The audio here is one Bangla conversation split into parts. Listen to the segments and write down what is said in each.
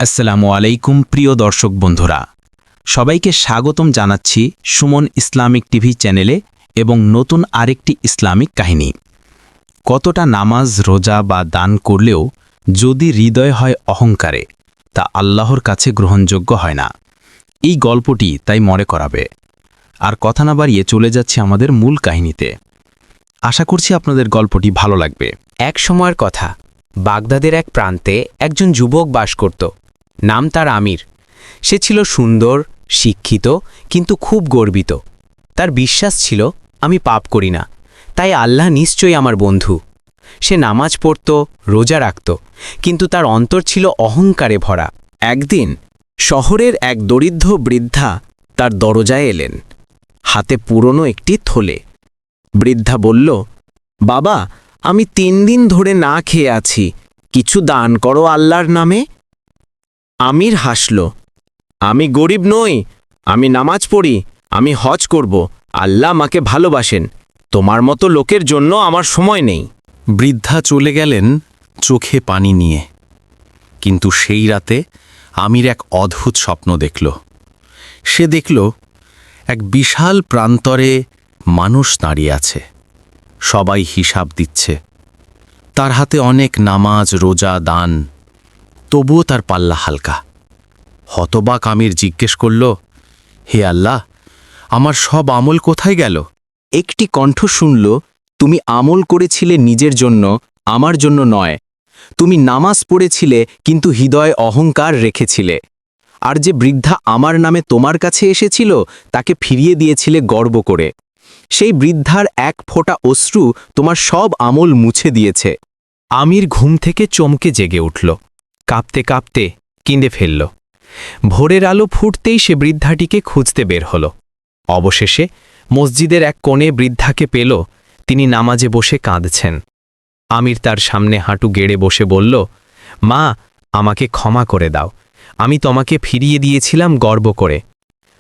আসসালামু আলাইকুম প্রিয় দর্শক বন্ধুরা, সবাইকে স্বাগতম জানাচ্ছি সুমন ইসলামিক টিভি চ্যানেলে এবং নতুন আরেকটি ইসলামিক কাহিনী। কতটা নামাজ, রোজা বা দান করলেও যদি হৃদয় হয় অহংকারে, তা আল্লাহর কাছে গ্রহণযোগ্য হয় না। এই গল্পটি তাই মনে করাবে। আর কথা না বাড়িয়ে চলে যাচ্ছে আমাদের মূল কাহিনীতে। আশা করছি আপনাদের গল্পটি ভালো লাগবে। এক সময়ের কথা, বাগদাদের এক প্রান্তে একজন যুবক বাস করত। নাম তার আমির। সে ছিল সুন্দর, শিক্ষিত, কিন্তু খুব গর্বিত। তার বিশ্বাস ছিল, আমি পাপ করি না, তাই আল্লাহ নিশ্চয়ই আমার বন্ধু। সে নামাজ পড়ত, রোজা রাখত, কিন্তু তার অন্তর ছিল অহংকারে ভরা। একদিন শহরের এক দরিদ্র বৃদ্ধা তার দরজায় এলেন, হাতে পুরনো একটি থলে। বৃদ্ধা বলল, বাবা, আমি 3 দিন ধরে না খেয়ে আছি, কিছু দান করো আল্লাহর নামে। আমির হাসল, আমি গরিব নই, আমি নামাজ পড়ি, আমি হজ করব, আল্লাহ আমাকে ভালোবাসেন, তোমার মতো লোকের জন্য আমার সময় নেই। বৃদ্ধা চলে গেলেন চোখে পানি নিয়ে। কিন্তু সেই রাতে আমির এক অদ্ভুত স্বপ্ন দেখল। সে দেখল এক বিশাল প্রান্তরে মানুষ দাঁড়িয়ে আছে, সবাই হিসাব দিচ্ছে। তার হাতে অনেক নামাজ, রোজা, দান, তবুও তার পাল্লা হালকা। হতবাক আমির জিজ্ঞেস করল, হে আল্লাহ, আমার সব আমল কোথায় গেল? একটি কণ্ঠ শুনল, তুমি আমল করেছিলে নিজের জন্য, আমার জন্য নয়। তুমি নামাজ পড়েছিলে, কিন্তু হৃদয়ে অহংকার রেখেছিলে। আর যে বৃদ্ধা আমার নামে তোমার কাছে এসেছিল, তাকে ফিরিয়ে দিয়েছিলে গর্ব করে। সেই বৃদ্ধার এক ফোঁটা অশ্রু তোমার সব আমল মুছে দিয়েছে। আমির ঘুম থেকে চমকে জেগে উঠল, কাঁপতে কাঁপতে কেঁদে ফেলল। ভোরের আলো ফুটতেই সে বৃদ্ধাটিকে খুঁজতে বের হল। অবশেষে মসজিদের এক কোণে বৃদ্ধাকে পেল। তিনি নামাজে বসে কাঁদছেন। আমির তার সামনে হাঁটু গেড়ে বসে বলল, মা, আমাকে ক্ষমা করে দাও, আমি তোমাকে ফিরিয়ে দিয়েছিলাম গর্ব করে।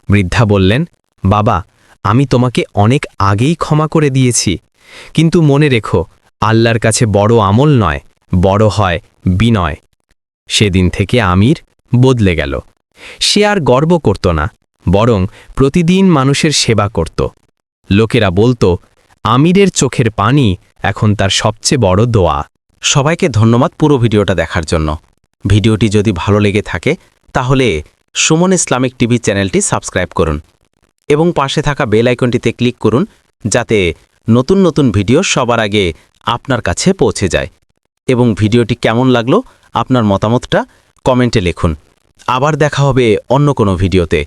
বৃদ্ধা বললেন, বাবা, আমি তোমাকে অনেক আগেই ক্ষমা করে দিয়েছি, কিন্তু মনে রেখো, আল্লাহর কাছে বড় আমল নয়, বড় হয় বিনয়। সেদিন থেকে আমির বদলে গেল। সে আর গর্ব করত না, বরং প্রতিদিন মানুষের সেবা করত। লোকেরা বলতো, আমিরের চোখের পানি এখন তার সবচেয়ে বড় দোয়া। সবাইকে ধন্যবাদ পুরো ভিডিওটা দেখার জন্য। ভিডিওটি যদি ভালো লেগে থাকে তাহলে সুমন ইসলামিক টিভি চ্যানেলটি সাবস্ক্রাইব করুন এবং পাশে থাকা বেল আইকনটিতে ক্লিক করুন, যাতে নতুন নতুন ভিডিও সবার আগে আপনার কাছে পৌঁছে যায়। এবং ভিডিওটি কেমন লাগলো আপনার মতামতটা কমেন্টে লিখুন। আবার দেখা হবে অন্য কোনো ভিডিওতে।